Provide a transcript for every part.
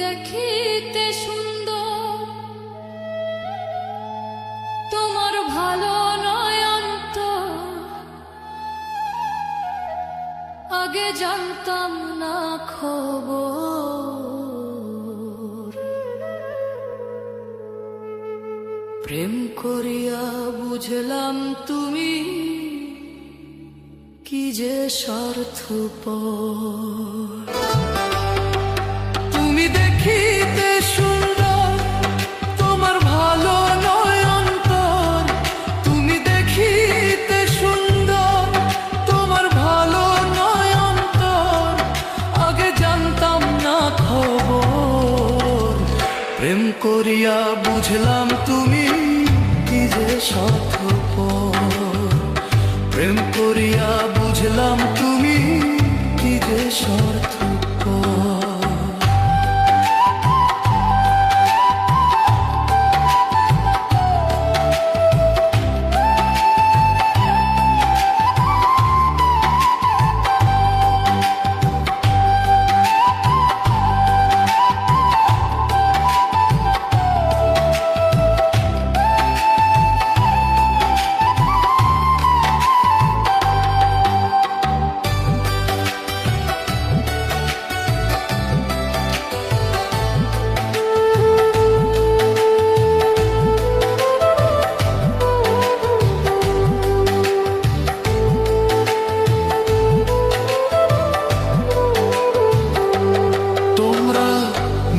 দেখিতে সুন্দর, তোমার ভালো নয় অন্তর, আগে জানতাম না খবর। প্রেম করিয়া বুঝলাম তুমি কি যে স্বার্থপর। তুমি দেখিতে সুন্দর, তোমার ভালো নয় অন্তর। তুমি দেখিতে সুন্দর, তোমার ভালো নয় অন্তর, আগে জানতাম না খবর। প্রেম করিয়া বুঝলাম তুমি কি যে স্বার্থপর। প্রেম করিয়া বুঝলাম তুমি কি যে স্বার্থপর।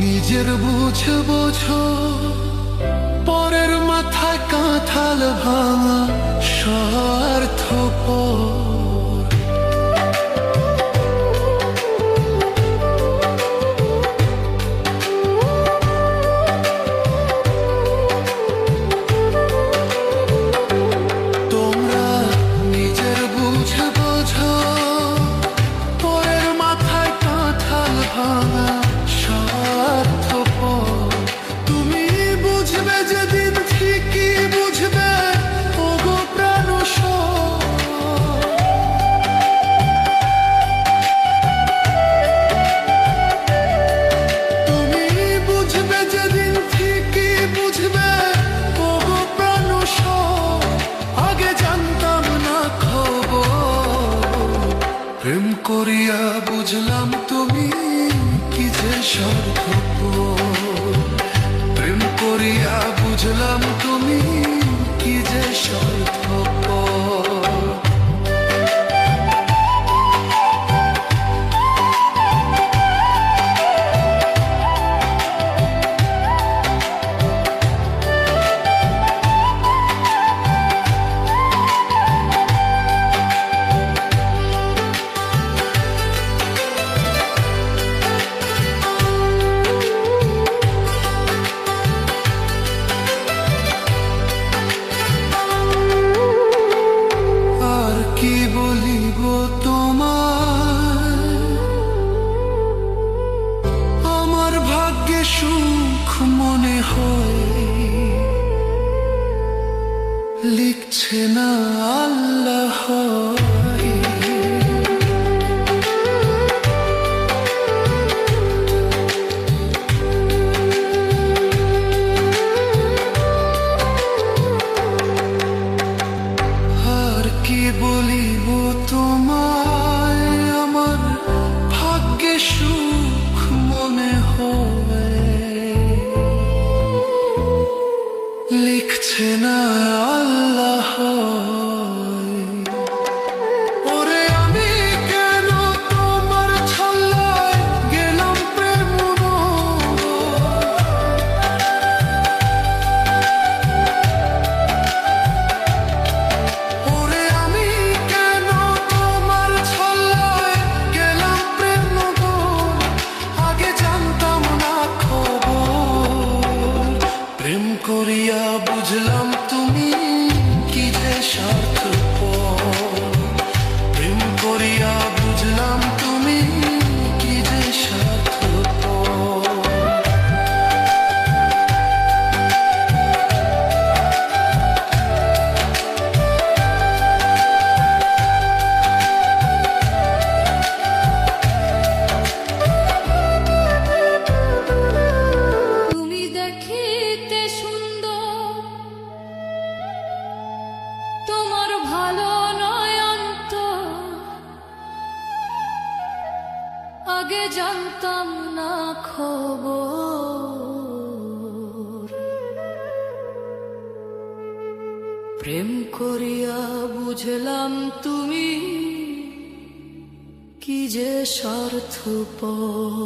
নিজের বুঝে বোঝো, পরের মাথায় কাঁঠাল ভাঙা স্বার্থপর। তোমরা নিজের বুঝে বোঝো, পরের মাথায় কাঁঠাল ভাঙা স্বার্থপর। তুমি বুঝবে যেদিন ঠিকই বুঝবে, ওগো প্রাণসর। তুমি বুঝবে যেদিন ঠিকই বুঝবে, ওগো প্রাণসর, আগে জানতাম না খবর। প্রেম করিয়া বুঝলাম তুমি কি যে স্বার্থপর। প্রেম করিয়া বুঝলাম তুমি কি যে স্বার্থপর। কি বলিব তোমায়, আমার ভাগ্যে সুখ মনে হয়, লিখছে না আল্লাহ। কি বলিব তোমায়, আমার ভাগ্যে সুখ মনে হয়, লিখছে না আল্লাহ। ওরে আমি কেন তোমার ছল্লায় গেলাম প্রেম। প্রেম করিয়া বুঝলাম তুমি আগে জানতাম না খবর, প্রেম করিয়া বুঝলাম তুমি কি যে স্বার্থপর।